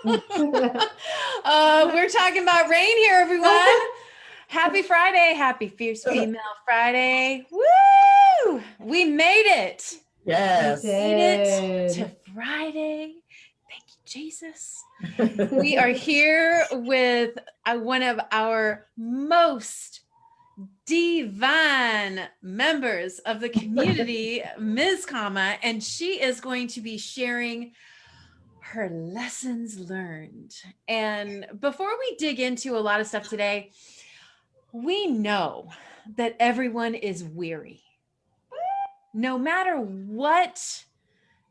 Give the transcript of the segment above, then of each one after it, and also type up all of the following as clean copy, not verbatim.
We're talking about rain here, everyone. Happy Friday. Happy Fierce Female Friday. Woo! We made it. Yes. We made it to Friday. Thank you, Jesus. We are here with one of our most divine members of the community, Ms. Kama, and she is going to be sharing her lessons learned. And before we dig into a lot of stuff today, we know that everyone is weary. No matter what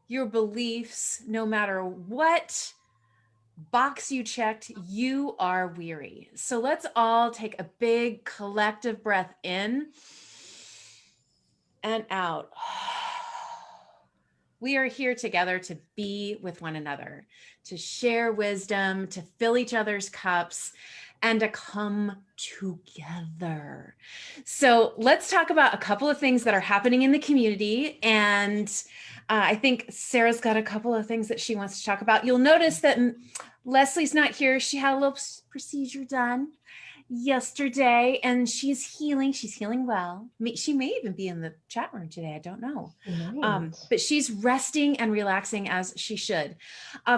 your beliefs, no matter what box you checked, you are weary. So let's all take a big collective breath in and out. We are here together to be with one another, to share wisdom, to fill each other's cups, and to come together. So let's talk about a couple of things that are happening in the community. And I think Sarah's got a couple of things that she wants to talk about. You'll notice that Leslie's not here. She had a little procedure done yesterday and she's healing well. She may even be in the chat room today, I don't know. But she's resting and relaxing as she should.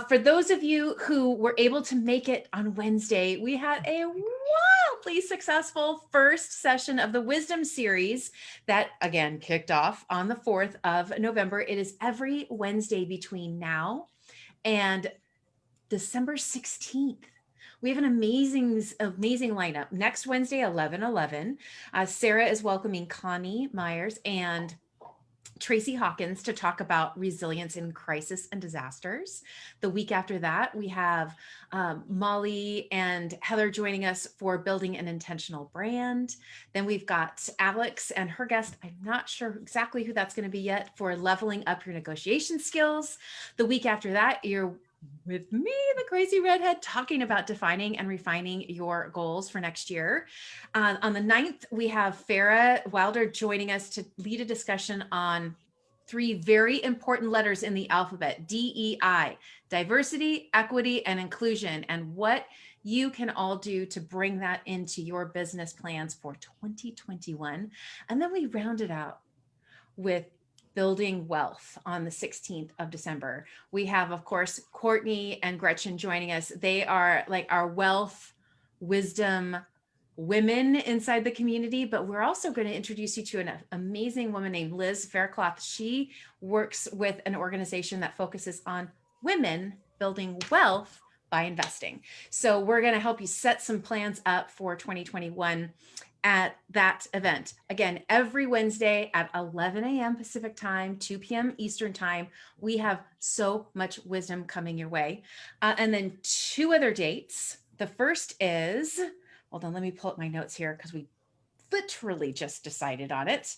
For those of you who were able to make it on Wednesday, we had a wildly successful first session of the Wisdom series that again kicked off on the 4th of November. It is every Wednesday between now and December 16th. We have an amazing lineup. Next Wednesday, 11/11, Sarah is welcoming Connie Myers and Tracy Hawkins to talk about resilience in crisis and disasters. The week after that, we have Molly and Heather joining us for building an intentional brand. Then we've got Alex and her guest. I'm not sure exactly who that's going to be yet, for leveling up your negotiation skills. The week after that, you're with me, the crazy redhead, talking about defining and refining your goals for next year. On the 9th, we have Farah Wilder joining us to lead a discussion on 3 very important letters in the alphabet, DEI, diversity, equity, and inclusion, and what you can all do to bring that into your business plans for 2021. And then we round it out with building wealth on the 16th of December. We have, of course, Courtney and Gretchen joining us. They are like our wealth, wisdom women inside the community, but we're also going to introduce you to an amazing woman named Liz Faircloth. She works with an organization that focuses on women building wealth by investing. So we're going to help you set some plans up for 2021 at that event. Again, every Wednesday at 11 a.m. Pacific time, 2 p.m. Eastern time. We have so much wisdom coming your way. And then 2 other dates. The first is, hold on, let me pull up my notes here because we literally just decided on it.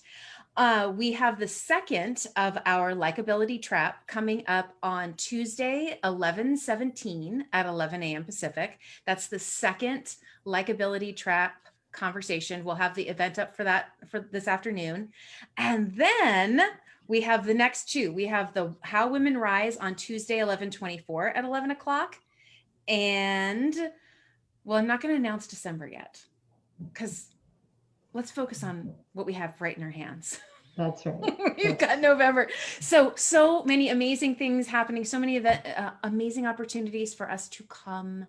We have the second of our Likeability Trap coming up on Tuesday, 11/17 at 11 a.m. Pacific. That's the second Likeability Trap conversation. We'll have the event up for that for this afternoon. And then we have the next 2. We have the How Women Rise on Tuesday, 11/24 at 11 o'clock. And well, I'm not going to announce December yet because let's focus on what we have right in our hands. That's right. We've got November. So many amazing things happening. So many of the amazing opportunities for us to come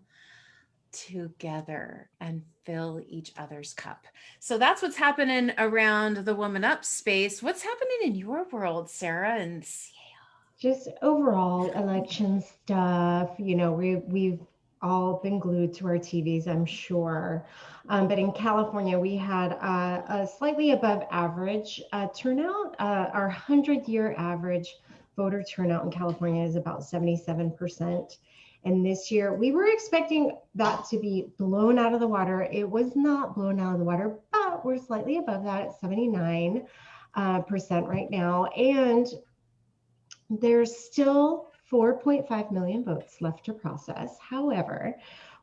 together and fill each other's cup. So that's what's happening around the WomanUP space. What's happening in your world, Sarah and Ciel? Just overall election stuff. You know, we've all been glued to our TVs, I'm sure. But in California, we had a slightly above average turnout. Our 100-year average voter turnout in California is about 77%. And this year, we were expecting that to be blown out of the water. It was not blown out of the water, but we're slightly above that at 79% right now. And there's still 4.5 million votes left to process. However,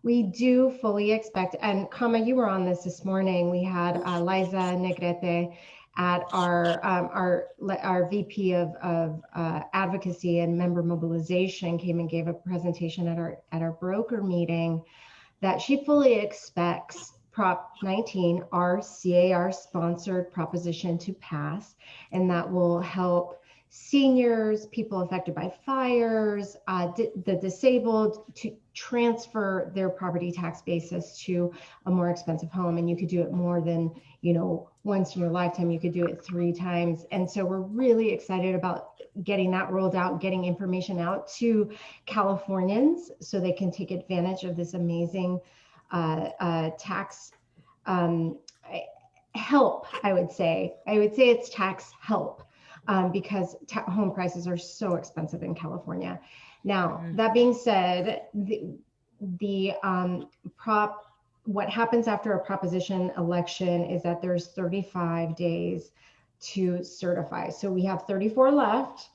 we do fully expect, and Kama, you were on this morning, we had Liza Negrete at our VP of advocacy and member mobilization came and gave a presentation at our broker meeting, that she fully expects Prop 19, our CAR sponsored proposition, to pass, and that will help seniors, people affected by fires, the disabled, to transfer their property tax basis to a more expensive home. And you could do it more than, once in your lifetime. You could do it 3 times. And so we're really excited about getting that rolled out, getting information out to Californians so they can take advantage of this amazing tax help. I would say it's tax help, because home prices are so expensive in California. Now, that being said, what happens after a proposition election is that there's 35 days to certify. So we have 34 left.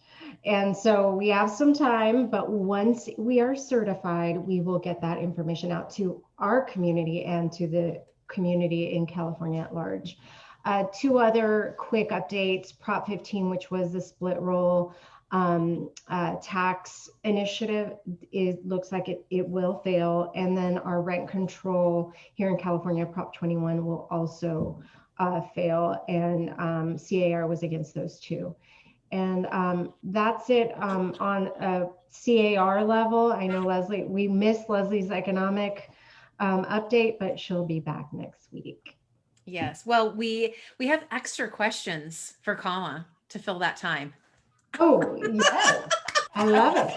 And so we have some time, but once we are certified, we will get that information out to our community and to the community in California at large. 2 other quick updates: Prop 15, which was the split roll tax initiative, looks like it will fail. And then our rent control here in California, Prop 21, will also fail. And CAR was against those 2. And that's it on a CAR level. I know Leslie, we missed Leslie's economic update, but she'll be back next week. Yes. Well, we have extra questions for Kama to fill that time. Oh, yes. I love it.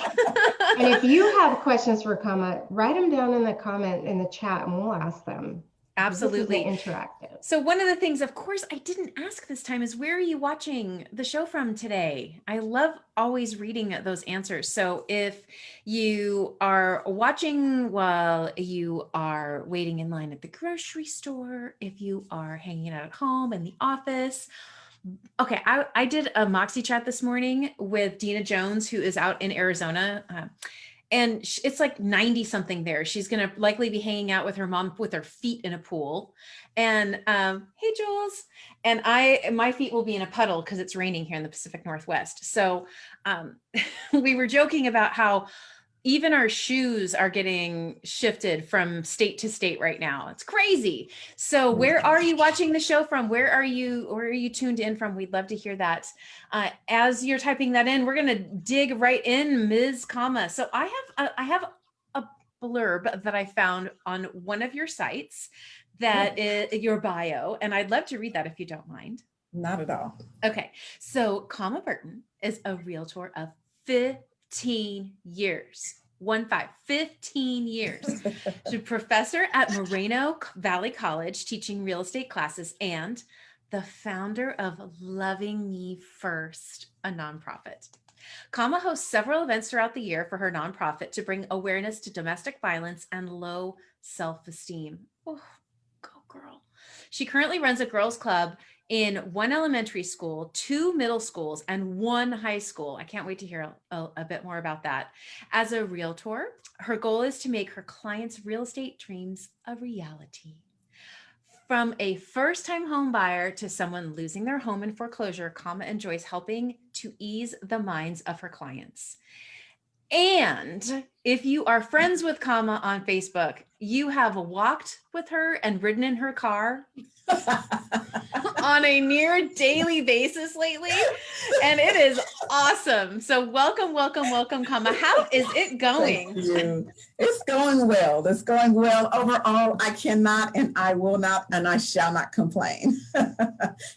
And if you have questions for Kama, write them down in the chat and we'll ask them. Absolutely. This is interactive. So one of the things, of course, I didn't ask this time is, where are you watching the show from today? I love always reading those answers. So if you are watching while you are waiting in line at the grocery store, if you are hanging out at home, in the office. Okay, I did a Moxie chat this morning with Dina Jones, who is out in Arizona. And it's like 90 something there. She's going to likely be hanging out with her mom with her feet in a pool. And hey, Jules. And my feet will be in a puddle because it's raining here in the Pacific Northwest. So we were joking about how even our shoes are getting shifted from state to state right now. It's crazy. So where are you watching the show from? Where are you tuned in from? We'd love to hear that. As you're typing that in, we're going to dig right in, Ms. Kama. So I have a blurb that I found on one of your sites that is your bio, and I'd love to read that if you don't mind. Not at all. Okay. So Kama Burton is a realtor of 15 years. 15 years. She's a professor at Moreno Valley College teaching real estate classes, and the founder of Loving Me First, a nonprofit. Kama hosts several events throughout the year for her nonprofit to bring awareness to domestic violence and low self-esteem. Oh, go girl. She currently runs a girls' club in 1 elementary school, 2 middle schools, and 1 high school. I can't wait to hear a bit more about that. As a realtor, her goal is to make her clients' real estate dreams a reality. From a first-time home buyer to someone losing their home in foreclosure, Kama enjoys helping to ease the minds of her clients. And if you are friends with Kama on Facebook, you have walked with her and ridden in her car on a near daily basis lately. And it is awesome. So welcome, Kama. How is it going? Thank you. It's going well. It's going well. Overall, I cannot and I will not and I shall not complain.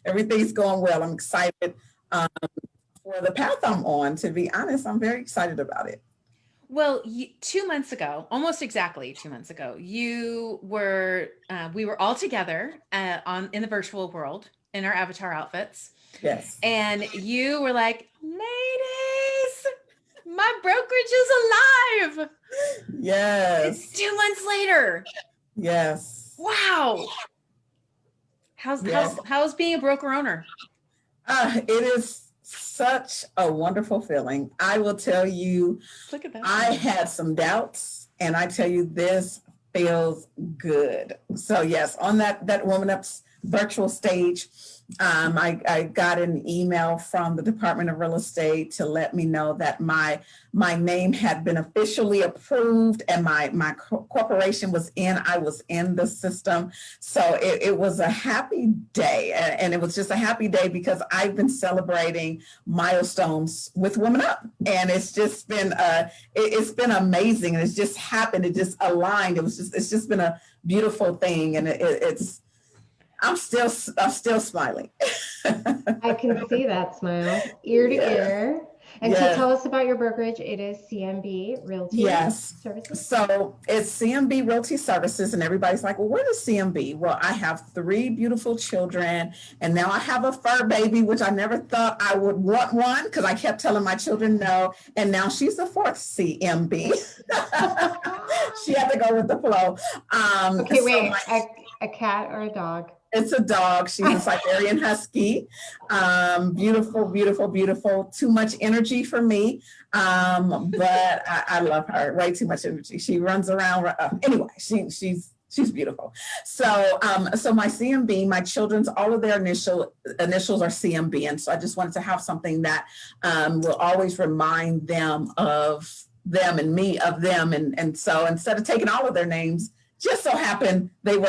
Everything's going well. I'm excited for the path I'm on. To be honest, I'm very excited about it. Well, 2 months ago, almost exactly 2 months ago, we were all together in the virtual world in our avatar outfits. Yes. And you were like, ladies, my brokerage is alive. Yes. It's 2 months later. Yes. Wow. How's being a broker owner? It is such a wonderful feeling. I will tell you, Look at that. I had some doubts, and I tell you, this feels good. So yes, on that WomanUP's virtual stage. I got an email from the Department of Real Estate to let me know that my name had been officially approved and my corporation was in. I was in the system. So it was a happy day. And it was just a happy day because I've been celebrating milestones with WomanUP. And it's just been, it's been amazing. And it's just happened. It just aligned. It's just been a beautiful thing. And I'm still smiling. I can see that smile ear to ear. And so tell us about your brokerage. It is CMB Realty Services. So it's CMB Realty Services, and everybody's like, well, what is CMB? Well, I have 3 beautiful children, and now I have a fur baby, which I never thought I would want one because I kept telling my children no. And now she's the 4th CMB. She had to go with the flow. Okay, wait, a cat or a dog? It's a dog. She's a Siberian Husky. Beautiful, beautiful, beautiful. Too much energy for me. But I love her. Way too much energy. She runs around. Anyway, she's beautiful. So my CMB, my children's, all of their initials are CMB. And so I just wanted to have something that will always remind them of them and me of them. And so instead of taking all of their names, just so happened they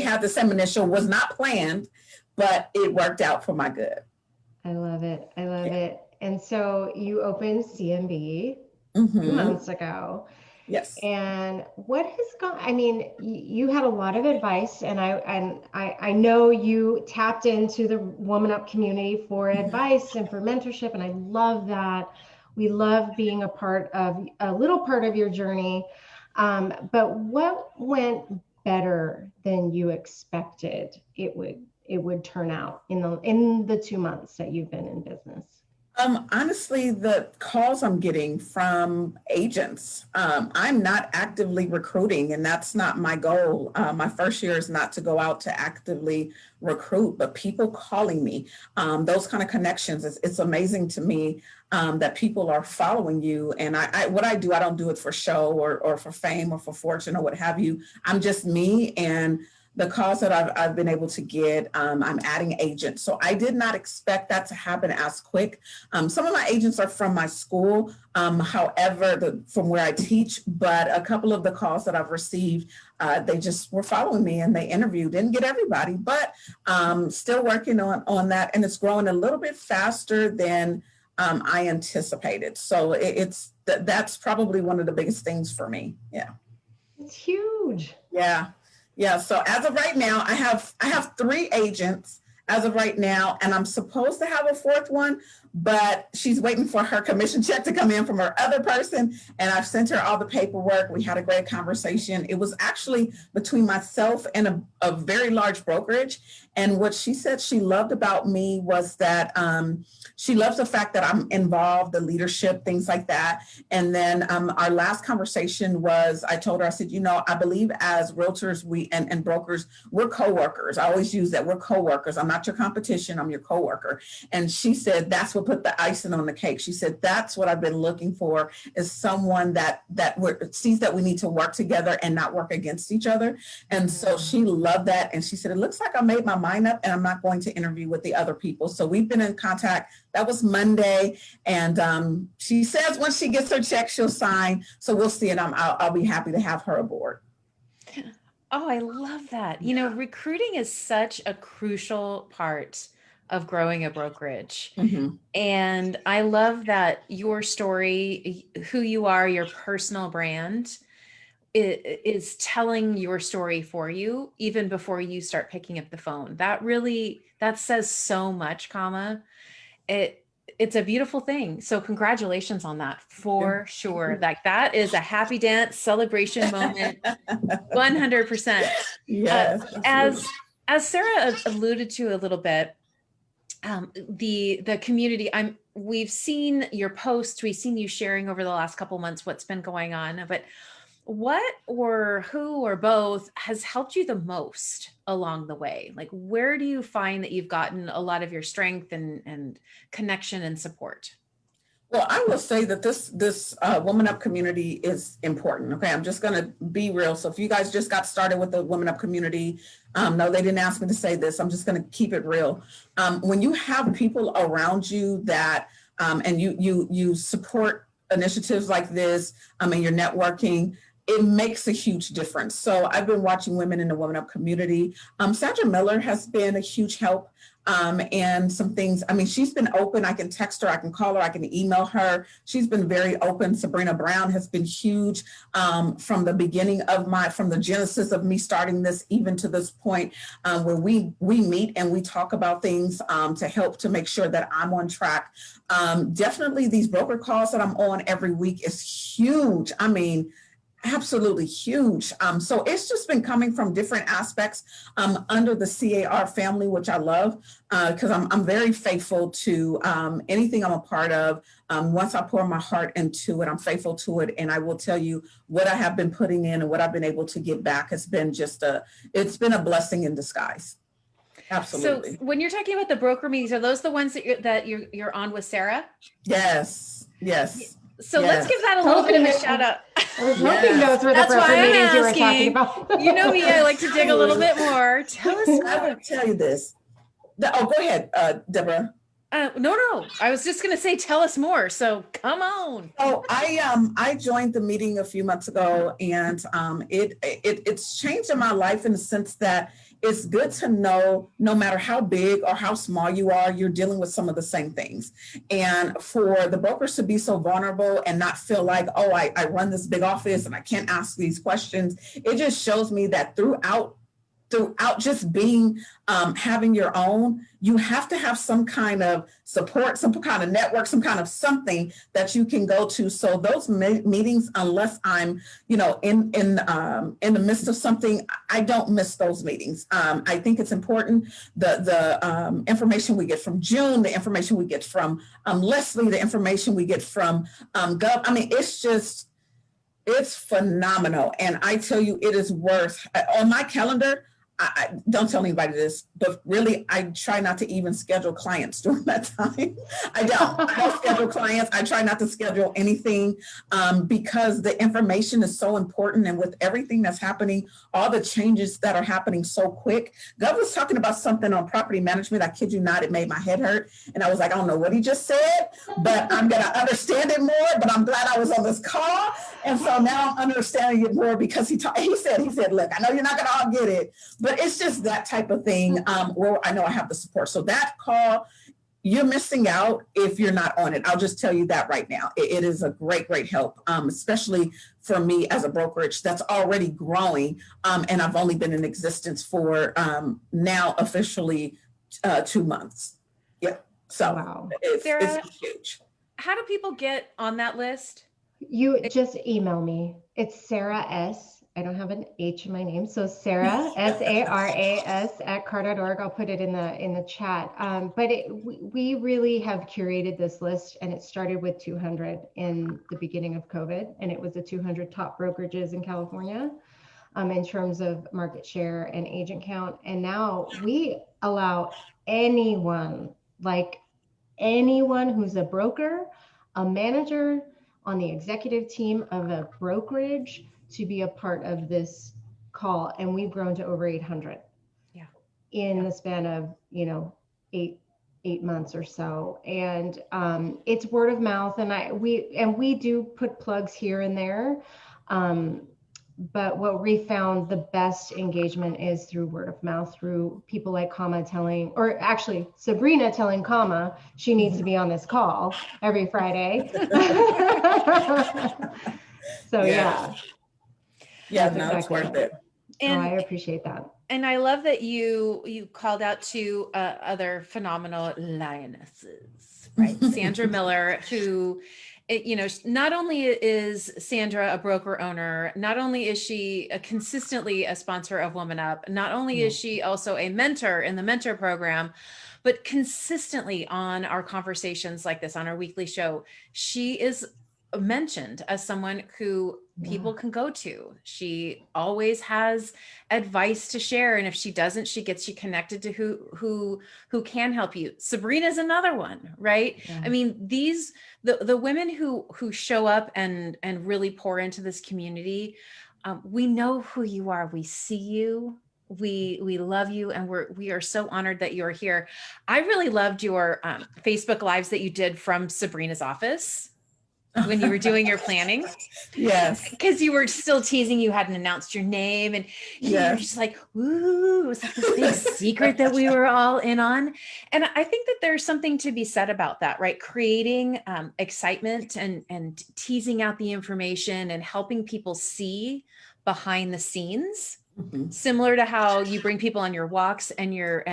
had the same initial, was not planned, but it worked out for my good. I love it. I love it. And so you opened CMB 2 months ago. Yes. And what has gone, I mean, you had a lot of advice, and I know you tapped into the WomanUP community for advice and for mentorship. And I love that. We love being a little part of your journey. But what went better than you expected it would turn out in the 2 months that you've been in business? Honestly, the calls I'm getting from agents, I'm not actively recruiting, and that's not my goal. My first year is not to go out to actively recruit, but people calling me, those kind of connections. It's amazing to me that people are following you. And what I do, I don't do it for show or for fame or for fortune or what have you. I'm just me, and the calls that I've been able to get, I'm adding agents. So I did not expect that to happen as quick. Some of my agents are from my school, however, from where I teach, but a couple of the calls that I've received, they just were following me and they interviewed. Didn't get everybody, but still working on that. And it's growing a little bit faster than I anticipated. So that's probably one of the biggest things for me. Yeah. It's huge. Yeah. Yeah. So as of right now, I have 3 agents as of right now, and I'm supposed to have a 4th one, but she's waiting for her commission check to come in from her other person. And I've sent her all the paperwork. We had a great conversation. It was actually between myself and a very large brokerage. And what she said she loved about me was that she loves the fact that I'm involved, the leadership, things like that. And then our last conversation was, I told her, I said, I believe as realtors and brokers, we're coworkers. I always use that, we're coworkers. I'm not your competition, I'm your coworker. And she said, that's what put the icing on the cake. She said, that's what I've been looking for, is someone that sees that we need to work together and not work against each other. And so she loved that. And she said, it looks like I made my mind up and I'm not going to interview with the other people. So we've been in contact. That was Monday. And she says once she gets her check, she'll sign. So we'll see. And I'll be happy to have her aboard. Oh, I love that. Recruiting is such a crucial part of growing a brokerage. And I love that your story, who you are, your personal brand is telling your story for you even before you start picking up the phone. That says so much, it's a beautiful thing. So congratulations on that for sure. That is a happy dance celebration moment. 100%. Yes. As Sarah alluded to a little bit, the community, we've seen your posts, we've seen you sharing over the last couple months what's been going on, but what or who or both has helped you the most along the way? Like, where do you find that you've gotten a lot of your strength and connection and support? Well, I will say that this Woman Up community is important. Okay, I'm just going to be real. So if you guys just got started with the Woman Up community, no, they didn't ask me to say this. I'm just going to keep it real. When you have people around you that and you support initiatives like this, and you're networking, it makes a huge difference. So I've been watching women in the Woman Up community. Sandra Miller has been a huge help. And some things, I mean, she's been open. I can text her, I can call her, I can email her. She's been very open. Sabrina Brown has been huge from the beginning of from the genesis of me starting this, even to this point where we meet and we talk about things to help to make sure that I'm on track. Definitely these broker calls that I'm on every week is huge. I mean, absolutely huge. So it's just been coming from different aspects under the CAR family, which I love because I'm very faithful to anything I'm a part of. Once I pour my heart into it, I'm faithful to it. And I will tell you what I have been putting in and what I've been able to get back has been it's been a blessing in disguise. Absolutely. So when you're talking about the broker meetings, are those the ones that you're on with Sarah? Yes. So let's give that a little bit of a shout out. I was hoping those were the That's broker why I'm meetings you were talking asking. about. You know me, I like to dig a little bit more. Tell us I more. will tell you this. Oh, go ahead, Deborah. No. I was just going to say, tell us more. So come on. So I joined the meeting a few months ago, and it's changed in my life in the sense that it's good to know no matter how big or how small you are, you're dealing with some of the same things. And for the brokers to be so vulnerable and not feel like, oh, I run this big office and I can't ask these questions, it just shows me that throughout just being having your own, you have to have some kind of support, some kind of network, some kind of something that you can go to. So those meetings, unless I'm in the midst of something, I don't miss those meetings. I think it's important. The information we get from June, the information we get from Leslie, the information we get from Gov. I mean, it's phenomenal. And I tell you, it is worth on my calendar. I don't tell anybody this, but really, I try not to even schedule clients during that time. I don't schedule clients. I try not to schedule anything because the information is so important. And with everything that's happening, all the changes that are happening so quick. Gov was talking about something on property management. I kid you not, it made my head hurt. And I was like, I don't know what he just said, but I'm going to understand it more. But I'm glad I was on this call. And so now I'm understanding it more because he said, look, I know you're not going to all get it, but it's just that type of thing where I know I have the support. So that call, you're missing out if you're not on it. I'll just tell you that right now. It is a great, great help, especially for me as a brokerage that's already growing. And I've only been in existence for now officially 2 months. Yeah. So Wow. it's huge. How do people get on that list? You just email me. It's Sarah S. I don't have an H in my name. So Sarah, SARAS @car.org. I'll put it in the chat. But we really have curated this list, and it started with 200 in the beginning of COVID. And it was the 200 top brokerages in California in terms of market share and agent count. And now we allow anyone who's a broker, a manager on the executive team of a brokerage to be a part of this call. And we've grown to over 800 in the span of, 8 months or so. And it's word of mouth. And we do put plugs here and there. But what we found the best engagement is through word of mouth, through people like Sabrina telling she needs to be on this call every Friday. So yeah, It's worth it. And I appreciate that. And I love that you called out to other phenomenal lionesses, right? Sandra Miller, who, not only is Sandra a broker owner, not only is she consistently a sponsor of WomanUP, not only is she also a mentor in the mentor program, but consistently on our conversations like this, on our weekly show, she is mentioned as someone who people can go to. She always has advice to share, and if she doesn't, she gets you connected to who can help you. Sabrina's another one, right? Yeah. I mean, the women who show up and really pour into this community, we know who you are. We see you. We love you, and we are so honored that you're here. I really loved your Facebook lives that you did from Sabrina's office when you were doing your planning. Yes. Because you were still teasing, you hadn't announced your name, and you were just like, ooh, it was like this big secret that we were all in on. And I think that there's something to be said about that, right? Creating excitement and teasing out the information and helping people see behind the scenes. Mm-hmm. Similar to how you bring people on your walks and you're,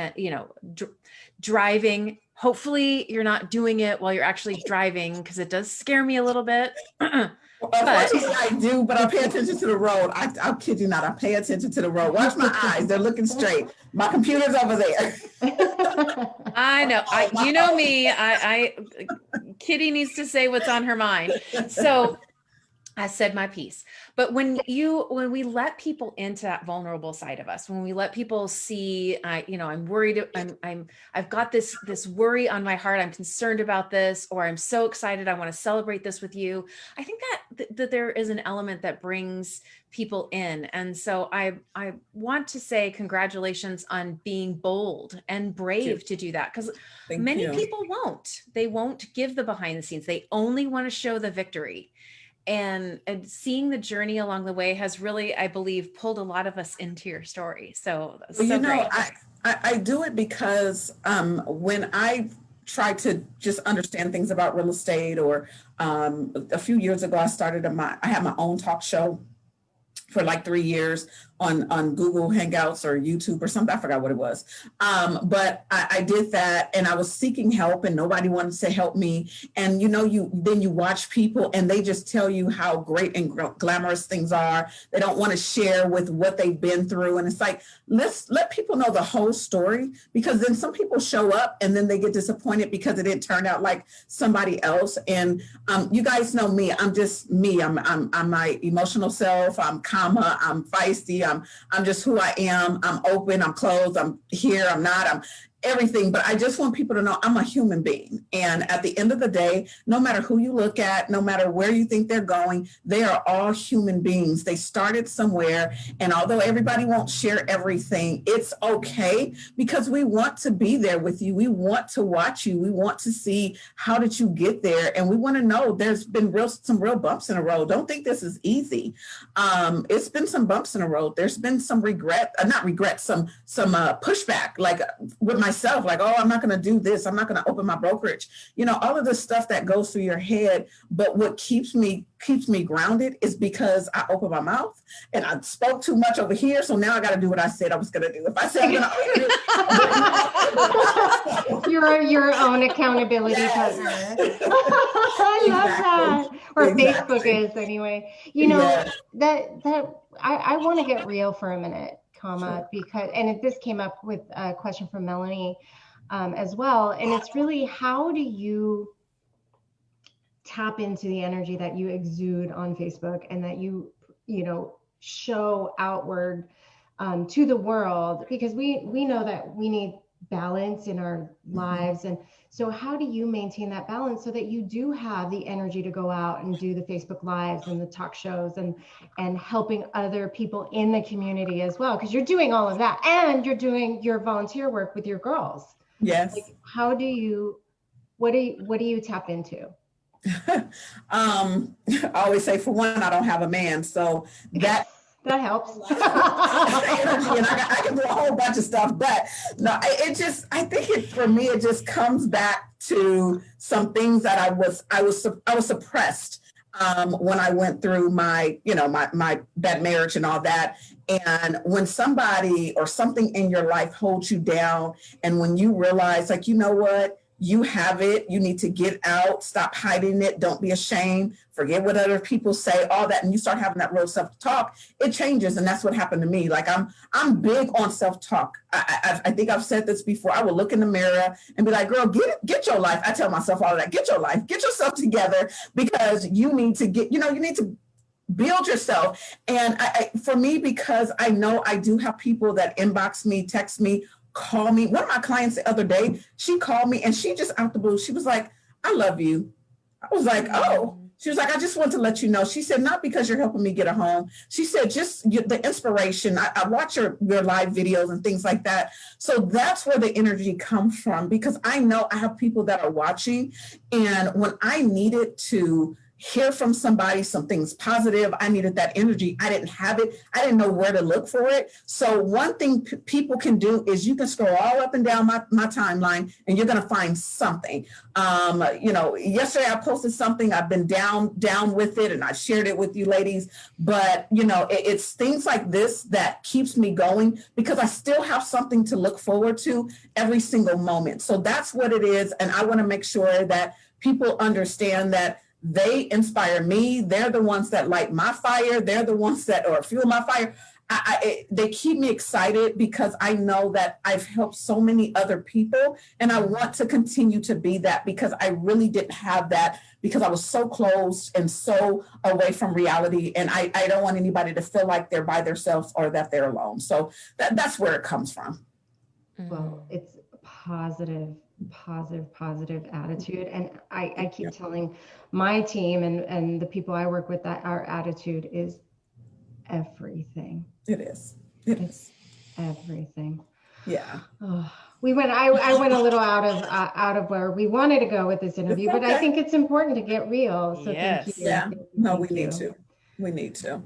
driving. Hopefully you're not doing it while you're actually driving, because it does scare me a little bit. Unfortunately, I do, but I pay attention to the road. I'll kid you not. I pay attention to the road. Watch my eyes. They're looking straight. My computer's over there. I know. You know me. Kitty needs to say what's on her mind. So I said my piece. But when we let people into that vulnerable side of us, when we let people see, I'm worried, I've got this worry on my heart, I'm concerned about this, or I'm so excited, I want to celebrate this with you. I think that there is an element that brings people in. And so I want to say congratulations on being bold and brave to do that, because many people won't. They won't give the behind the scenes. They only want to show the victory. And seeing the journey along the way has really, I believe, pulled a lot of us into your story. So, great. I do it because when I try to just understand things about real estate, or a few years ago, I had my own talk show for like 3 years on Google Hangouts or YouTube or something. I forgot what it was. But I did that, and I was seeking help, and nobody wanted to help me. And then you watch people, and they just tell you how great and glamorous things are. They don't want to share with what they've been through. And it's like, let's let people know the whole story, because then some people show up and then they get disappointed because it didn't turn out like somebody else. And you guys know me. I'm just me. I'm my emotional self. I'm calmer. I'm feisty. I'm just who I am. I'm open. I'm closed. I'm here. I'm not. I'm everything. But I just want people to know I'm a human being. And at the end of the day, no matter who you look at, no matter where you think they're going, they are all human beings. They started somewhere. And although everybody won't share everything, it's okay, because we want to be there with you. We want to watch you. We want to see, how did you get there? And we want to know there's been some real bumps in the road. Don't think this is easy. It's been some bumps in the road. There's been some some pushback, like with myself, like, oh, I'm not going to do this. I'm not going to open my brokerage. All of this stuff that goes through your head. But what keeps me grounded is because I opened my mouth and I spoke too much over here. So now I got to do what I said I was going to do. If I said I'm going to You're your own accountability partner. I love that. Or Exactly. Facebook is anyway. That I want to get real for a minute, Sure. because, and this came up with a question from Melanie as well. And it's really, how do you tap into the energy that you exude on Facebook and that you show outward to the world? Because we know that we need balance in our lives. And so how do you maintain that balance so that you do have the energy to go out and do the Facebook Lives and the talk shows and helping other people in the community as well? Because you're doing all of that, and you're doing your volunteer work with your girls. Yes. Like, what do you tap into? I always say, for one, I don't have a man, so that helps. And I can do a whole bunch of stuff, but no, I think for me, it just comes back to some things that I was suppressed when I went through my bad marriage and all that. And when somebody or something in your life holds you down, and when you realize, like, you know what, you have it. You need to get out, stop hiding it. Don't be ashamed. Forget what other people say, all that. And you start having that real self-talk, it changes. And that's what happened to me. Like I'm big on self-talk. I think I've said this before. I will look in the mirror and be like, girl, get your life. I tell myself all of that. Get your life, get yourself together, because you need to get, you need to build yourself. And for me, because I know I do have people that inbox me, text me, call me. One of my clients the other day, she called me and she just out the blue, she was like, I love you. I was like, oh. She was like, I just want to let you know. She said, not because you're helping me get a home. She said, just the inspiration. I watch your live videos and things like that. So that's where the energy comes from, because I know I have people that are watching. And when I needed to hear from somebody, some things positive, I needed that energy. I didn't have it. I didn't know where to look for it. So one thing people can do is you can scroll all up and down my timeline and you're going to find something. Yesterday I posted something. I've been down with it and I shared it with you ladies. But, it's things like this that keeps me going, because I still have something to look forward to every single moment. So that's what it is. And I want to make sure that people understand that they inspire me. They're the ones that light my fire. They're the ones that fuel my fire. They keep me excited because I know that I've helped so many other people, and I want to continue to be that, because I really didn't have that, because I was so closed and so away from reality. And I don't want anybody to feel like they're by themselves or that they're alone. So that's where it comes from. Well, it's positive attitude. And I keep telling my team and the people I work with that our attitude is everything. It is. It's everything. Yeah. Oh, I went a little out of where we wanted to go with this interview, but I think it's important to get real. So yes. thank you. Yeah. No, we Thank need you. to. We need to.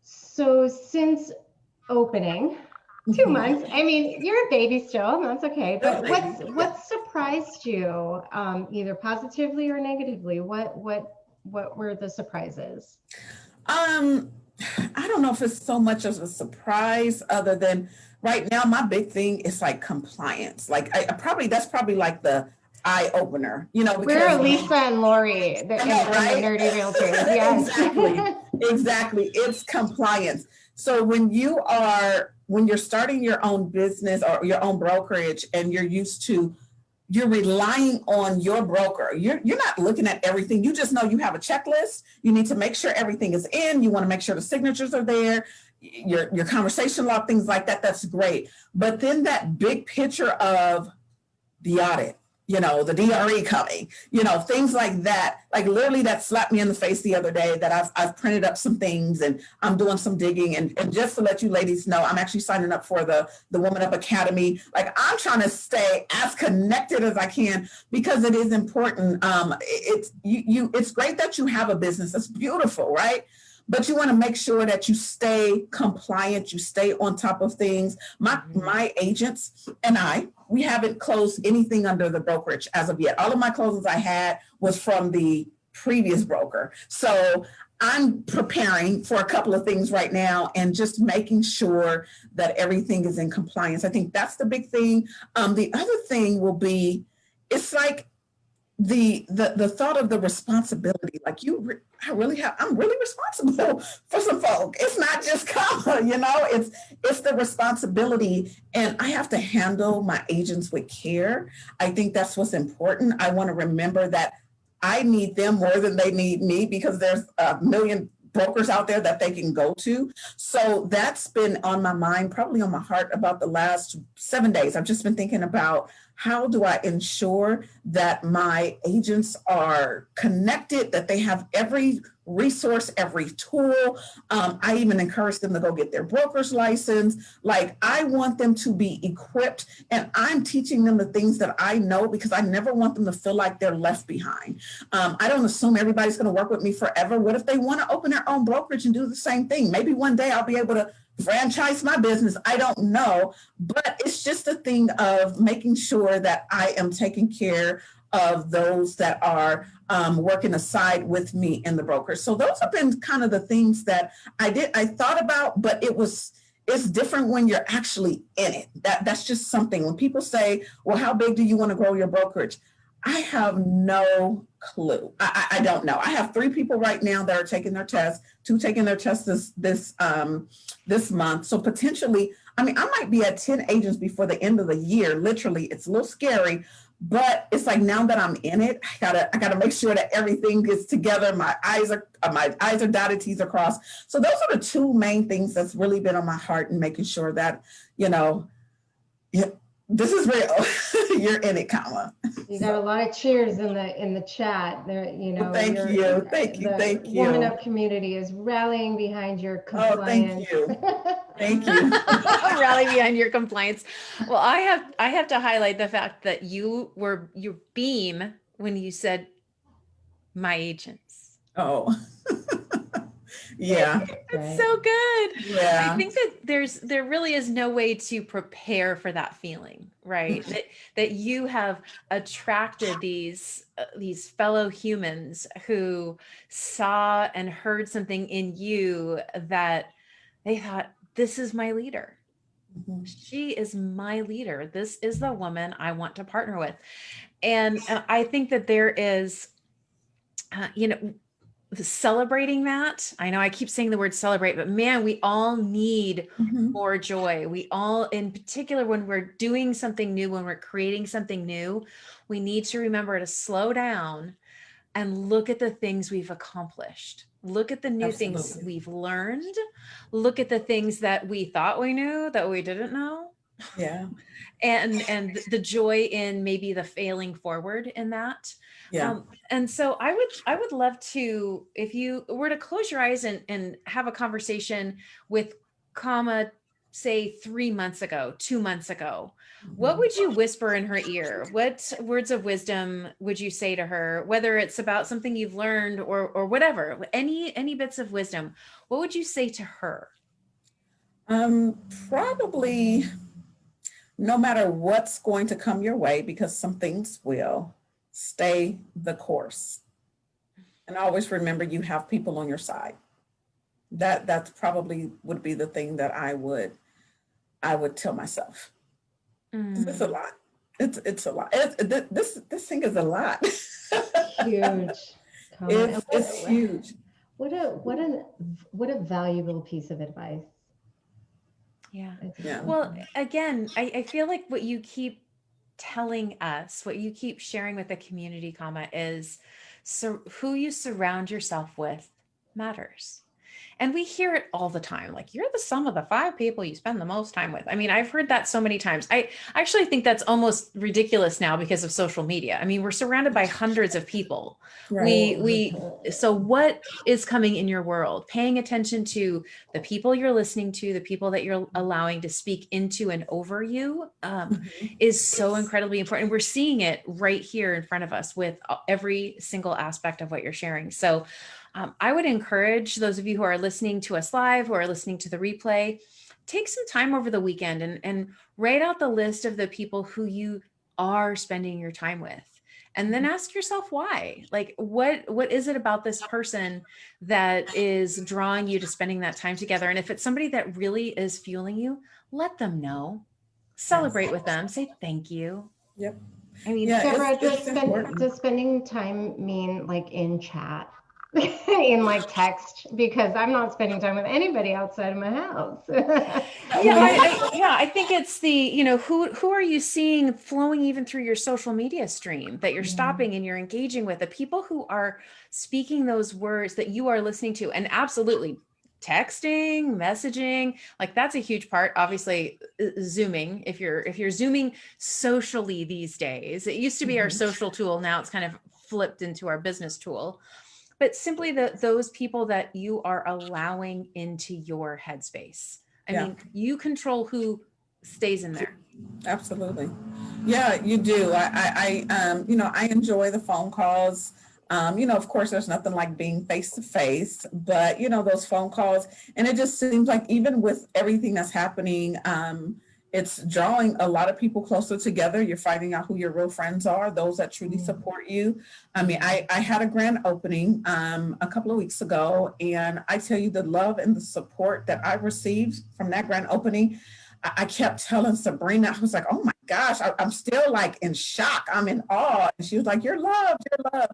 So since opening, 2 months. I mean, you're a baby still, and that's okay. But what surprised you, either positively or negatively? What were the surprises? I don't know if it's so much of a surprise, other than right now, my big thing is like compliance. Like that's probably like the eye opener, because we're Lisa and Lori, the nerdy realtors. Yes. Exactly. It's compliance. So when you're starting your own business or your own brokerage, and you're relying on your broker. You're not looking at everything. You just know you have a checklist. You need to make sure everything is in. You want to make sure the signatures are there, your conversation log, things like that. That's great. But then that big picture of the audit, the DRE coming, things like that. Like literally that slapped me in the face the other day, that I've printed up some things and I'm doing some digging. And just to let you ladies know, I'm actually signing up for the WomanUP Academy. Like I'm trying to stay as connected as I can, because it is important. It's great that you have a business. That's beautiful, right? But you want to make sure that you stay compliant, you stay on top of things. My agents and we haven't closed anything under the brokerage as of yet. All of my closings I had was from the previous broker. So I'm preparing for a couple of things right now and just making sure that everything is in compliance. I think that's the big thing. The other thing will be, it's like the thought of the responsibility. Like I'm really responsible for some folk. It's not just comma, it's the responsibility, and I have to handle my agents with care. I think that's what's important. I want to remember that I need them more than they need me, because there's a million brokers out there that they can go to. So that's been on my mind, probably on my heart, about the last 7 days. I've just been thinking about, how do I ensure that my agents are connected, that they have every resource, every tool. I even encourage them to go get their broker's license. Like I want them to be equipped, and I'm teaching them the things that I know, because I never want them to feel like they're left behind. I don't assume everybody's going to work with me forever. What if they want to open their own brokerage and do the same thing? Maybe one day I'll be able to franchise my business. I don't know, but it's just a thing of making sure that I am taking care of those that are working aside with me in the broker. So those have been kind of the things that I thought about, but it's different when you're actually in it. That's just something. When people say, well, how big do you want to grow your brokerage? I have no clue. I don't know. I have 3 people right now that are taking their test, 2 taking their test this month. So potentially, I mean, I might be at 10 agents before the end of the year. Literally, it's a little scary, but it's like now that I'm in it, I gotta make sure that everything gets together. My eyes are dotted, T's are crossed. So those are the 2 main things that's really been on my heart, and making sure that, you know, yeah, this is real. You're in it, comma. You got a lot of cheers in the chat. There, you know, Well, thank you. The WomanUP community is rallying behind your compliance. Oh, thank you. Thank you. Rally behind your compliance. Well, I have to highlight the fact that your beam when you said my agents. Oh, yeah. It's so good. Yeah. I think that there really is no way to prepare for that feeling, right? that you have attracted these fellow humans who saw and heard something in you that they thought, this is my leader. Mhm. She is my leader. This is the woman I want to partner with. And I think that there is, celebrating that. I know I keep saying the word celebrate, but man, we all need Mhm. more joy. We all, in particular, when we're doing something new, when we're creating something new, we need to remember to slow down and look at the things we've accomplished. Look at the new things Absolutely. we've learned. Look at the things that we thought we knew that we didn't know. Yeah. And the joy in maybe the failing forward in that. Yeah. And so I would love to, if you were to close your eyes and have a conversation with comma, say 3 months ago, 2 months ago, what would you whisper in her ear? What words of wisdom would you say to her, whether it's about something you've learned or whatever, any bits of wisdom, what would you say to her? Probably no matter what's going to come your way, because some things will, stay the course. And always remember you have people on your side. That's probably would be the thing that I would tell myself. It's a lot. It's a lot. This thing is a lot. Huge. It's huge. What a valuable piece of advice. Yeah. Yeah. Well, again, I feel like what you keep telling us, what you keep sharing with the community, comma, is who you surround yourself with matters. And we hear it all the time. Like, you're the sum of the 5 people you spend the most time with. I mean, I've heard that so many times. I actually think that's almost ridiculous now because of social media. I mean, we're surrounded by hundreds of people. Right. So what is coming in your world? Paying attention to the people you're listening to, the people that you're allowing to speak into and over you is so incredibly important. And we're seeing it right here in front of us with every single aspect of what you're sharing. So I would encourage those of you who are listening to us live, who are listening to the replay, take some time over the weekend and write out the list of the people who you are spending your time with. And then ask yourself why. Like, what is it about this person that is drawing you to spending that time together? And if it's somebody that really is fueling you, let them know. Celebrate with them. Say thank you. Yep. I mean, Yeah, Deborah, important. does spending time mean like in chat? In like text, because I'm not spending time with anybody outside of my house. I think it's the, who are you seeing flowing even through your social media stream that you're stopping and you're engaging with, the people who are speaking those words that you are listening to. And absolutely texting, messaging, like that's a huge part. Obviously Zooming, if you're Zooming socially these days, it used to be our social tool. Now it's kind of flipped into our business tool. But simply those people that you are allowing into your headspace. I mean, you control who stays in there. Absolutely. Yeah, you do. I enjoy the phone calls. Of course, there's nothing like being face to face, but those phone calls, and it just seems like even with everything that's happening, it's drawing a lot of people closer together. You're finding out who your real friends are, those that truly support you. I mean, I had a grand opening a couple of weeks ago, and I tell you, the love and the support that I received from that grand opening, I kept telling Sabrina, I was like, oh my gosh, I'm still like in shock. I'm in awe. And she was like, you're loved, you're loved.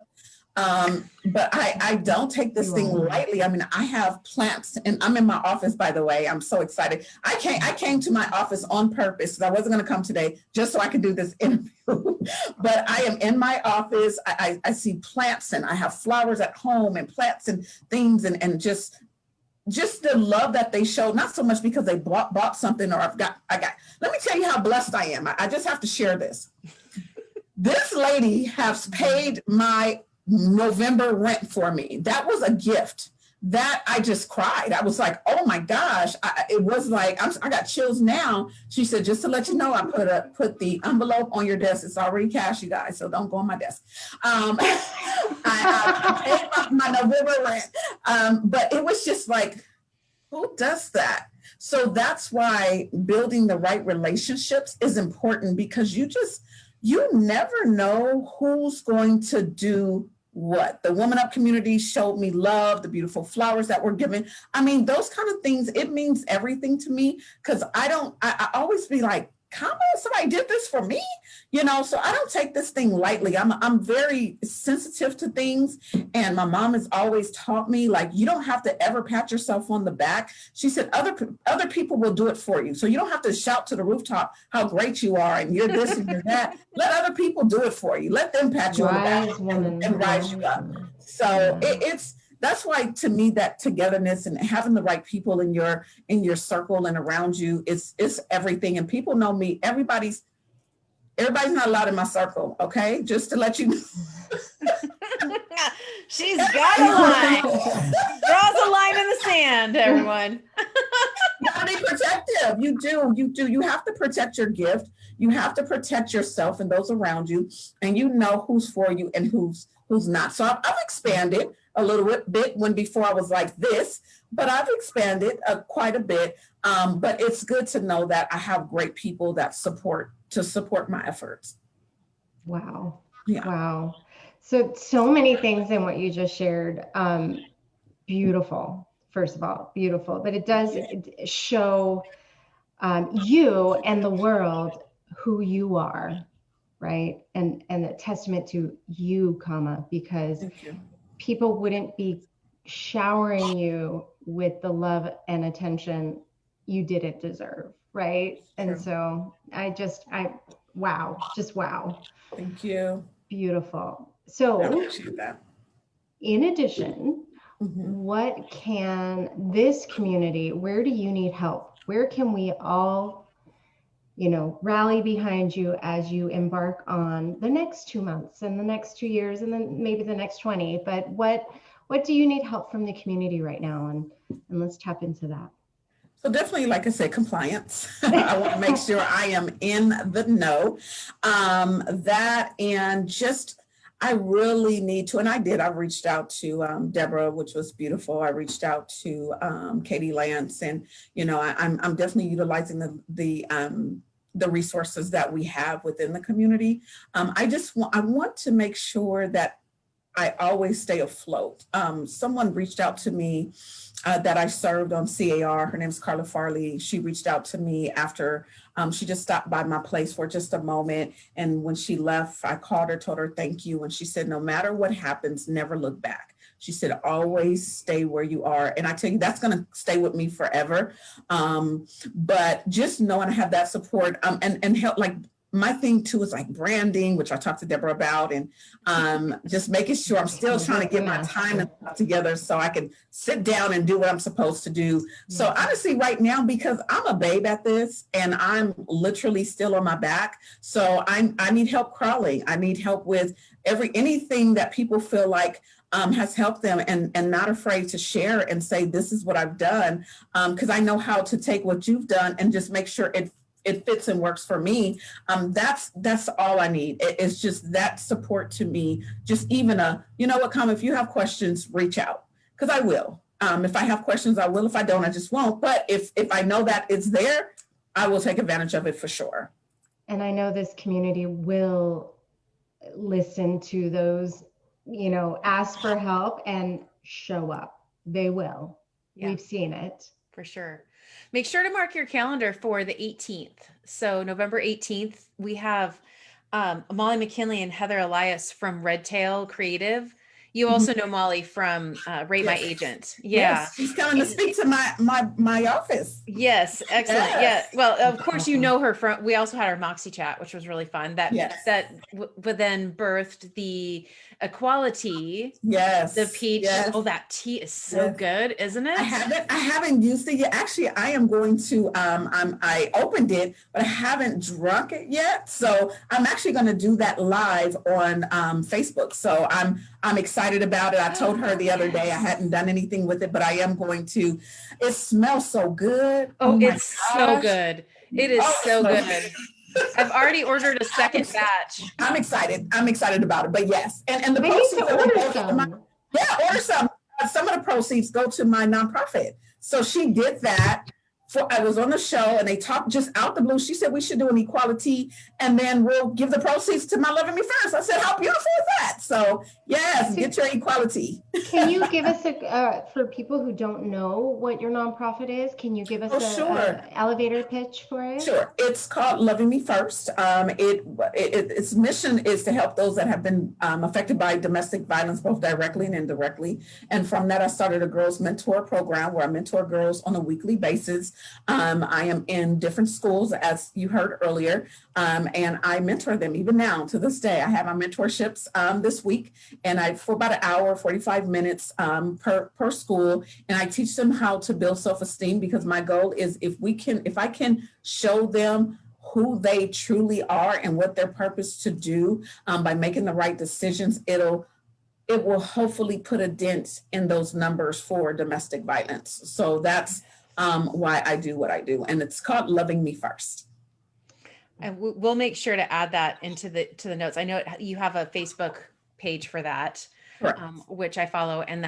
But I don't take this thing lightly. I mean, I have plants, and I'm in my office, by the way. I'm so excited. I came to my office on purpose because I wasn't going to come today just so I could do this interview. But I am in my office. I see plants, and I have flowers at home and plants and things, and just the love that they showed, not so much because they bought something or I got, let me tell you how blessed I am. I just have to share this. This lady has paid my November rent for me. That was a gift that I just cried. I was like, oh my gosh. It was like, I got chills now. She said, just to let you know, I put the envelope on your desk. It's already cash, you guys, so don't go on my desk. I paid my November rent. But it was just like, who does that? So that's why building the right relationships is important, because you never know who's going to do what. The WomanUP community showed me love, the beautiful flowers that were given. I mean, those kind of things, it means everything to me, because I always be like, come on, somebody did this for me, so I don't take this thing lightly. I'm very sensitive to things. And my mom has always taught me, like, you don't have to ever pat yourself on the back. She said, other people will do it for you. So you don't have to shout to the rooftop how great you are and you're this and you're that. Let other people do it for you. Let them pat you on the back and rise you up. So that's why, to me, that togetherness and having the right people in your circle and around you is everything. And people know me. Everybody's not allowed in my circle. Okay, just to let you know. She's got a line. Draws a line in the sand, everyone. You gotta be protective. You do. You have to protect your gift. You have to protect yourself and those around you, and you know who's for you and who's not. So I've expanded a little bit when before I was like this, but I've expanded quite a bit. But it's good to know that I have great people that support my efforts. Wow. Yeah. Wow. So many things in what you just shared. Beautiful, first of all, beautiful, but it does show you and the world who you are, right? And a testament to you, because people wouldn't be showering you with the love and attention you didn't deserve, right? And so wow. Thank you. Beautiful. I So appreciate that. in addition, what can this community, where do you need help? Where can we all, rally behind you as you embark on the next 2 months and the next 2 years and then maybe the next 20? But what do you need help from the community right now? And let's tap into that. So definitely, like I said, compliance. I want to make sure I am in the know. That and just, I really need to, and I reached out to Deborah, which was beautiful. I reached out to Katie Lance, and I'm definitely utilizing the resources that we have within the community. I want to make sure that I always stay afloat. Someone reached out to me that I served on CAR. Her name's Carla Farley. She reached out to me after she just stopped by my place for just a moment. And when she left, I called her, told her thank you. And she said, no matter what happens, never look back. She said, always stay where you are. And I tell you, that's going to stay with me forever. But just knowing I have that support and help, like, my thing too is like branding, which I talked to Deborah about, and just making sure I'm still trying to get my time and stuff together so I can sit down and do what I'm supposed to do. So honestly, right now, because I'm a babe at this and I'm literally still on my back, so I need help crawling. I need help with anything that people feel like has helped them, and not afraid to share and say, this is what I've done, because I know how to take what you've done and just make sure it fits and works for me. That's all I need. It's just that support to me. Just even if you have questions, reach out, because I will. If I have questions, I will. If I don't, I just won't. But if I know that it's there, I will take advantage of it for sure. And I know this community will listen to those, ask for help and show up. They will. Yeah. We've seen it. For sure. Make sure to mark your calendar for the 18th. So November 18th, we have Molly McKinley and Heather Elias from Red Tail Creative. You also know Molly from Rate My Yes. Agent. Yeah. Yes, she's coming to speak to my office. Yes, excellent. Yes. Yeah. Well, of course, you know her from, we also had our Moxie chat, which was really fun. Yes. But then birthed the Equality, Yes. the peach. Yes. Oh, that tea is so Yes. good, isn't it? I haven't used it yet. Actually, I am going to, I opened it, but I haven't drunk it yet. So I'm actually going to do that live on Facebook. So I'm excited about it. I told her the other day I hadn't done anything with it, but I am going to. It smells so good. Oh, my it's so gosh. good. It is Oh, it so smells good. I've already ordered a second batch. I'm excited. I'm excited about it. But yes, and the We need proceeds to that will order go to my- some. yeah, order some. Some of the proceeds go to my nonprofit. So she did that. I was on the show and they talked just out the blue. She said we should do an equality and then we'll give the proceeds to my Loving Me First. I said, how beautiful is that? So yes, get your equality. Can you give us for people who don't know what your nonprofit is, can you give us a elevator pitch for it? Sure. It's called Loving Me First. Its mission is to help those that have been affected by domestic violence, both directly and indirectly. And from that, I started a girls mentor program where I mentor girls on a weekly basis. I am in different schools, as you heard earlier, and I mentor them even now to this day. I have my mentorships this week, and for about an hour, 45 minutes per school, and I teach them how to build self-esteem, because my goal is if I can show them who they truly are and what their purpose to do by making the right decisions, it will hopefully put a dent in those numbers for domestic violence. So that's why I do what I do, and it's called Loving Me First. And we'll make sure to add that into the notes. I know you have a Facebook page for that, which I follow, and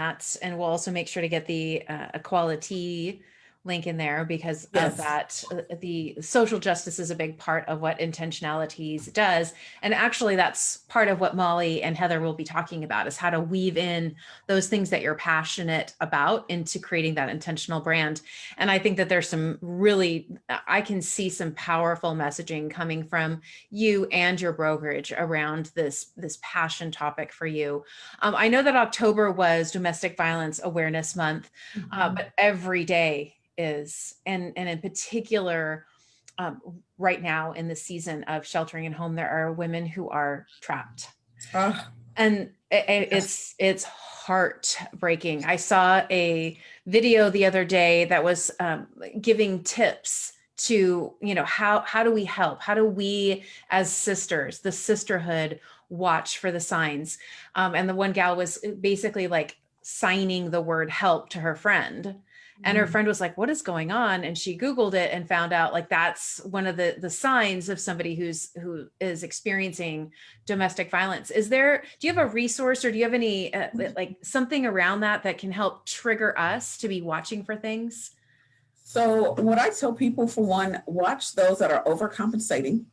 we'll also make sure to get the equality link in there, because of that. The social justice is a big part of what Intentionalities does. And actually that's part of what Molly and Heather will be talking about, is how to weave in those things that you're passionate about into creating that intentional brand. And I think that there's I can see some powerful messaging coming from you and your brokerage around this passion topic for you. I know that October was Domestic Violence Awareness Month, but every day is, and in particular, right now in the season of sheltering at home, there are women who are trapped. And it's heartbreaking. I saw a video the other day that was giving tips to, how do we help? How do we as sisters, the sisterhood, watch for the signs? And the one gal was basically like signing the word help to her friend. And her friend was like, what is going on? And she Googled it and found out like that's one of the signs of somebody who is experiencing domestic violence. Do you have a resource, or do you have any like something around that can help trigger us to be watching for things? So what I tell people, for one, watch those that are overcompensating.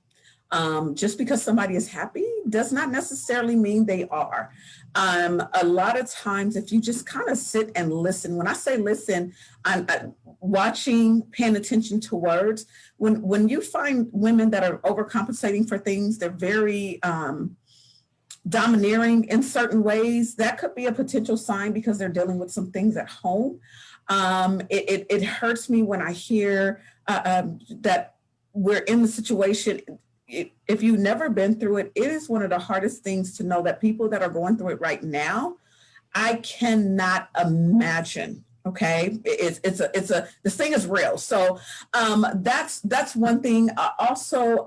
Just because somebody is happy does not necessarily mean they are. A lot of times, if you just kind of sit and listen, when I say listen, I'm watching, paying attention to words. When you find women that are overcompensating for things, they're very domineering in certain ways. That could be a potential sign, because they're dealing with some things at home. It hurts me when I hear that we're in the situation. If you've never been through it, it is one of the hardest things to know that people that are going through it right now, I cannot imagine. Okay, this thing is real. So that's one thing. Also,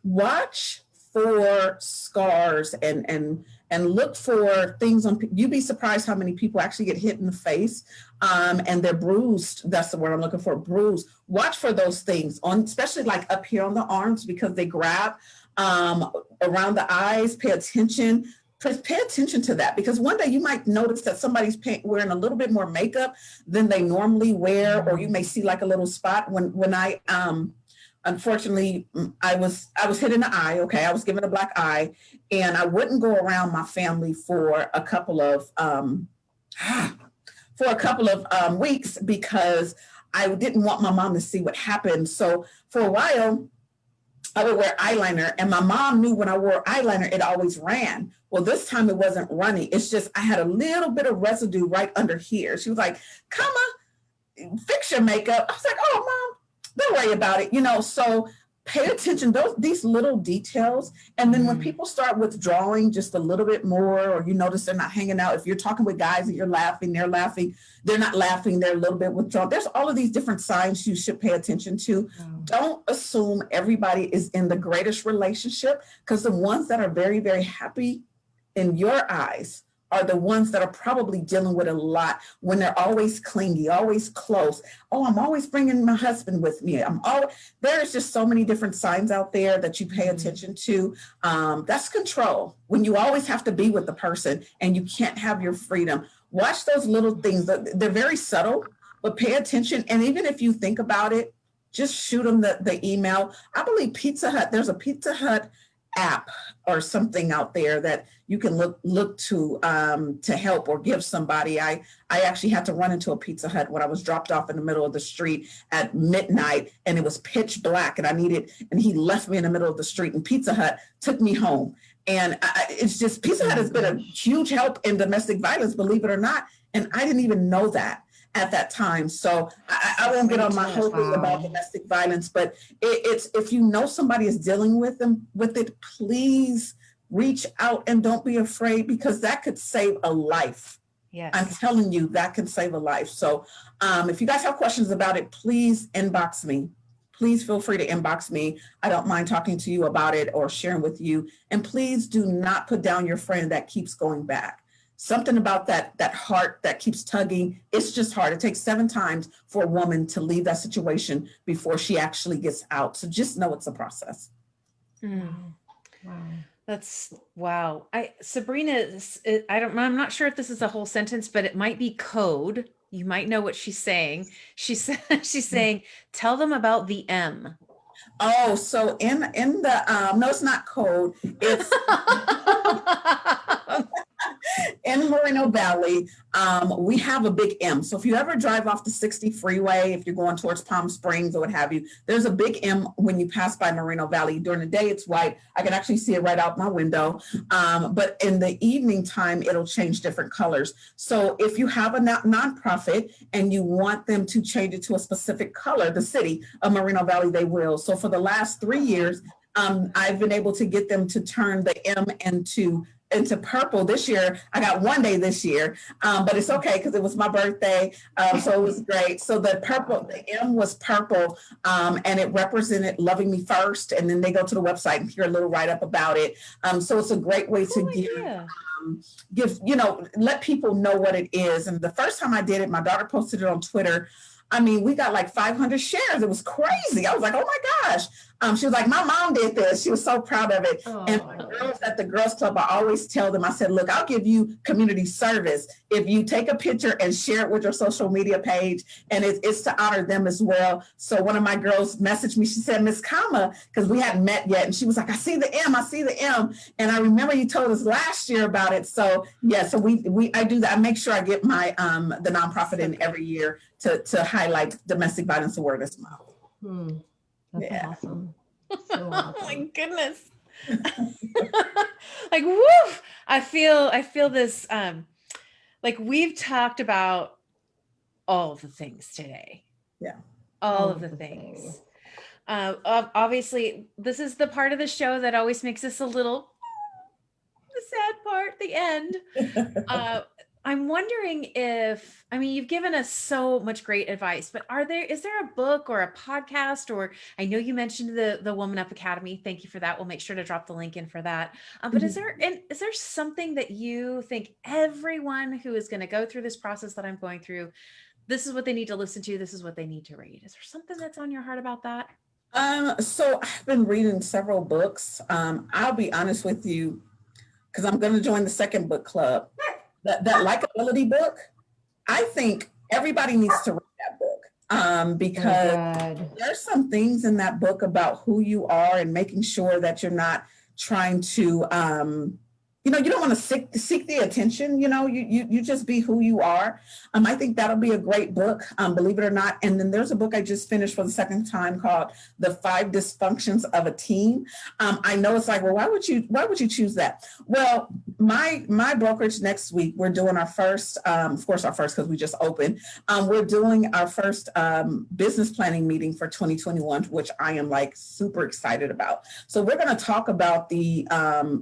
watch for scars and look for things on. You'd be surprised how many people actually get hit in the face and they're bruised. That's the word I'm looking for, bruised. Watch for those things, especially like up here on the arms, because they grab around the eyes. Pay attention. Pay attention to that, because one day you might notice that somebody's wearing a little bit more makeup than they normally wear, or you may see like a little spot. When I unfortunately, I was hit in the eye. Okay, I was given a black eye, and I wouldn't go around my family for a couple of weeks, because I didn't want my mom to see what happened. So for a while, I would wear eyeliner, and my mom knew when I wore eyeliner, it always ran. Well, this time it wasn't running. It's just I had a little bit of residue right under here. She was like, "Come on, fix your makeup." I was like, "Oh, mom, don't worry about it." So pay attention these little details. And then when people start withdrawing just a little bit more, or you notice they're not hanging out, if you're talking with guys and you're laughing, they're not laughing, they're a little bit withdrawn. There's all of these different signs you should pay attention to. Don't assume everybody is in the greatest relationship, because the ones that are very, very happy in your eyes are the ones that are probably dealing with a lot, when they're always clingy, always close. Oh, I'm always bringing my husband with me. There's just so many different signs out there that you pay attention to. That's control. When you always have to be with the person and you can't have your freedom. Watch those little things. They're very subtle, but pay attention. And even if you think about it, just shoot them the email. I believe Pizza Hut, there's a Pizza Hut app or something out there that you can look to help or give somebody. I actually had to run into a Pizza Hut when I was dropped off in the middle of the street at midnight, and it was pitch black, and he left me in the middle of the street, and Pizza Hut took me home. And it's just, Pizza Hut has been a huge help in domestic violence, believe it or not. And I didn't even know that at that time. So I won't get on my whole thing about domestic violence, but it's, if you know somebody is dealing with it, please reach out and don't be afraid, because that could save a life. Yes. I'm telling you, that can save a life. So if you guys have questions about it, please inbox me. Please feel free to inbox me. I don't mind talking to you about it or sharing with you. And please do not put down your friend that keeps going back. Something about that heart that keeps tugging, it's just hard. It takes 7 times for a woman to leave that situation before she actually gets out. So just know it's a process. Wow. That's wow. Sabrina, I'm not sure if this is a whole sentence, but it might be code. You might know what she's saying. She's saying, tell them about the M. Oh, so in the no, it's not code. It's in Moreno Valley, we have a big M. So if you ever drive off the 60 freeway, if you're going towards Palm Springs or what have you, there's a big M when you pass by Moreno Valley. During the day, it's white. I can actually see it right out my window. But in the evening time, it'll change different colors. So if you have a nonprofit and you want them to change it to a specific color, the city of Moreno Valley, they will. So for the last 3 years, I've been able to get them to turn the M into purple. This year, I got 1 day this year, but it's okay because it was my birthday, so it was great. So the M was purple, and it represented loving me first, and then they go to the website and hear a little write-up about it. So it's a great way to give, let people know what it is. And the first time I did it, my daughter posted it on Twitter. I mean, we got like 500 shares. It was crazy. I was like, oh my gosh. She was like, my mom did this. She was so proud of it. Oh. And my girls at the Girls Club, I always tell them, I said, look, I'll give you community service if you take a picture and share it with your social media page. And it's to honor them as well. So one of my girls messaged me. She said, Miss Kama, because we hadn't met yet. And she was like, I see the M. And I remember you told us last year about it. So yeah, so I do that. I make sure I get my the nonprofit in every year to highlight domestic violence awareness month. That's awesome. So awesome. Oh my goodness. Like, woof. I feel this, like we've talked about all of the things today. Yeah. All of the things. Obviously, this is the part of the show that always makes us the sad part, the end. I'm wondering you've given us so much great advice, but is there a book or a podcast, or I know you mentioned the WomanUP Academy. Thank you for that. We'll make sure to drop the link in for that. But is there something that you think everyone who is going to go through this process that I'm going through, this is what they need to listen to, this is what they need to read? Is there something that's on your heart about that? So I've been reading several books. I'll be honest with you, because I'm going to join the second book club. That likability book, I think everybody needs to read that book, because there's some things in that book about who you are and making sure that you're not trying to you know, you don't want to seek the attention, you know, you just be who you are. I think that'll be a great book, believe it or not. And then there's a book I just finished for the second time called The 5 Dysfunctions of a Team. I know it's like, well, why would you choose that? Well, my brokerage next week, we're doing our first, of course, our first, because we just opened, we're doing our first business planning meeting for 2021, which I am like super excited about. So we're going to talk about the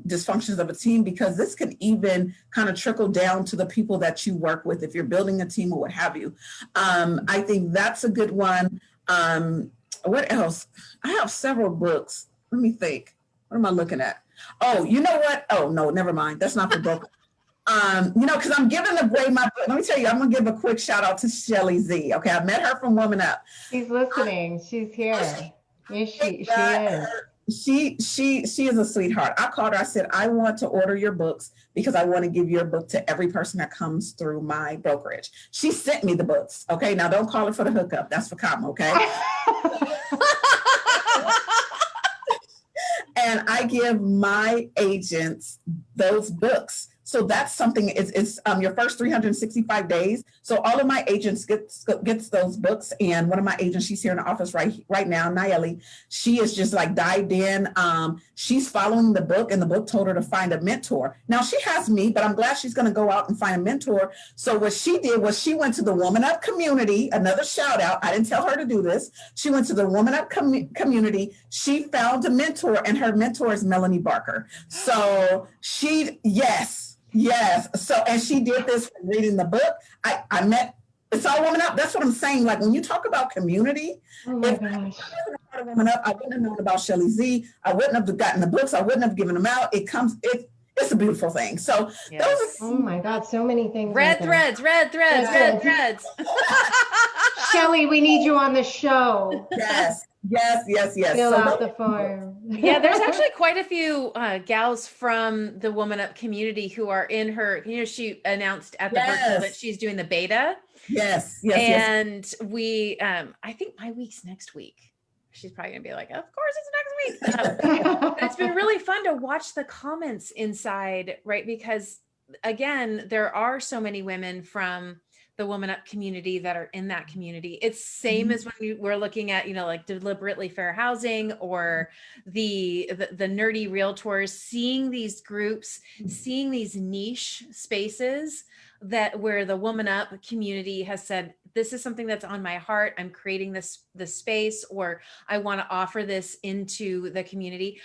dysfunctions of a team, because this can even kind of trickle down to the people that you work with if you're building a team or what have you. I think that's a good one. What else? I have several books. Let me think. What am I looking at? Oh, you know what? Oh, no, never mind. That's not for brokerage. You know, because I'm giving away my book. Let me tell you, I'm going to give a quick shout out to Shelly Z. Okay, I met her from WomanUP. She's listening. She's here. Yes, she is. She is a sweetheart. I called her. I said, I want to order your books because I want to give your book to every person that comes through my brokerage. She sent me the books. Okay, now don't call it for the hookup. That's for comma. Okay. And I give my agents those books. So that's something, it's your first 365 days. So all of my agents gets those books. And one of my agents, she's here in the office right now, Nayeli, she is just like dived in. She's following the book, and the book told her to find a mentor. Now she has me, but I'm glad she's going to go out and find a mentor. So what she did was she went to the WomanUP community, another shout out. I didn't tell her to do this. She went to the WomanUP community. She found a mentor, and her mentor is Melanie Barker. So Yes. So, and she did this from reading the book. I met, it's all WomanUP. That's what I'm saying. Like when you talk about community, Oh my if gosh. I wasn't a part of WomanUP, I wouldn't have known about Shelly Z. I wouldn't have gotten the books. I wouldn't have given them out. It's a beautiful thing. So Yes. those are Oh my God, so many things. Red right there. threads. Shelly, we need you on the show. yes. Fill So out the form. Yeah, there's actually quite a few gals from the WomanUP community who are in her, you know, she announced at the virtual that she's doing the beta. Yes. And we, I think my week's next week. She's probably gonna be like, of course it's next week. It's been really fun to watch the comments inside, right? Because again, there are so many women from the WomanUP community that are in that community. It's same as when we're looking at, you know, like deliberately fair housing or the nerdy realtors, seeing these groups, seeing these niche spaces that where the WomanUP community has said, this is something that's on my heart. I'm creating this space, or I want to offer this into the community.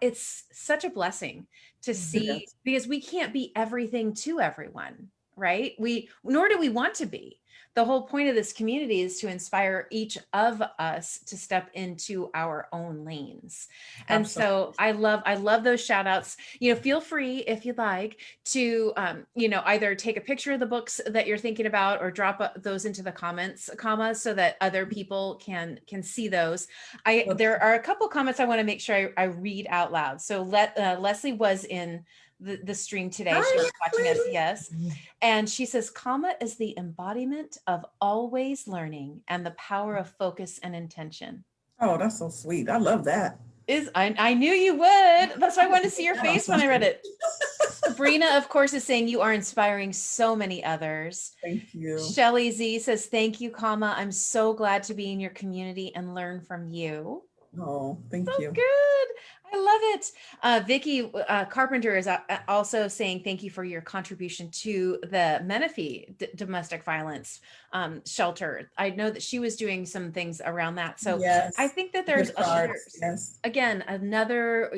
It's such a blessing to see, because we can't be everything to everyone. Right? Nor do we want to be. The whole point of this community is to inspire each of us to step into our own lanes. And so I love those shout outs. You know, feel free if you'd like to, you know, either take a picture of the books that you're thinking about or drop those into the comments, so that other people can see those. There are a couple comments I want to make sure I read out loud. So Leslie was in the stream today. She was watching us. Yes. And she says, comma is the embodiment of always learning and the power of focus and intention. Oh, that's so sweet. I love that. I knew you would. That's why I wanted to see your face when I read it. Sabrina, of course, is saying you are inspiring so many others. Thank you. Shelly Z says, thank you, comma. I'm so glad to be in your community and learn from you. Oh, thank you. Good. I love it. Vicky Carpenter is also saying thank you for your contribution to the Menifee domestic violence shelter. I know that she was doing some things around that. So I think that there's again,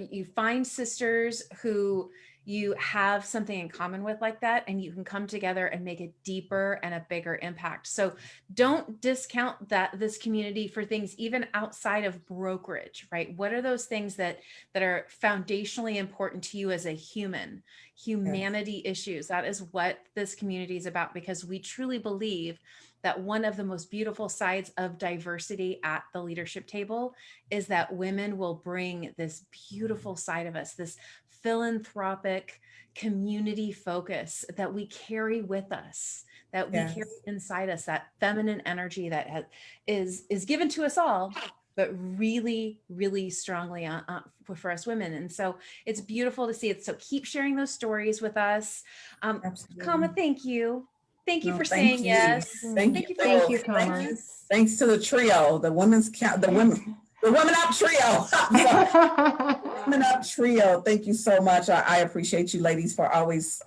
you find sisters who you have something in common with like that, and you can come together and make a deeper and a bigger impact. So don't discount this community for things even outside of brokerage, right? What are those things that are foundationally important to you as a humanity issues? That is what this community is about, because we truly believe that one of the most beautiful sides of diversity at the leadership table is that women will bring this beautiful side of us, this philanthropic community focus that we carry with us, that we carry inside us, that feminine energy that is given to us all, but really, really strongly for us women. And so it's beautiful to see it. So keep sharing those stories with us. Absolutely. Kama, thank you. Thank you No, for thank saying you. yes. Thank Thank you you for Thank both. you, joining Thank Kama. you. us. Thanks to the trio, the Women Up Trio. I'm sorry. Women Up Trio. Thank you so much. I appreciate you ladies for always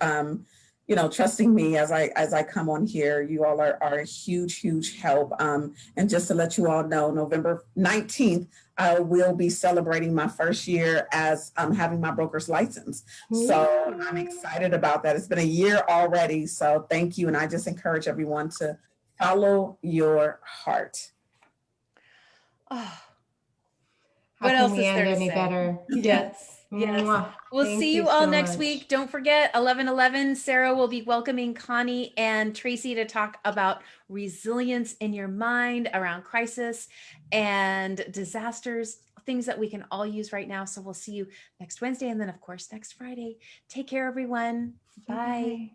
trusting me as I come on here. You all are a huge help. And just to let you all know, November 19th, I will be celebrating my first year as having my broker's license. So I'm excited about that. It's been a year already. So thank you. And I just encourage everyone to follow your heart. Oh, How what can else we is end there to any say? better? Yes. Yes. Mwah. We'll Thank see you you all so next much. week. Don't forget 11/11. Sarah will be welcoming Connie and Tracy to talk about resilience in your mind around crisis and disasters, things that we can all use right now. So we'll see you next Wednesday and then, of course, next Friday. Take care, everyone. Bye. Bye.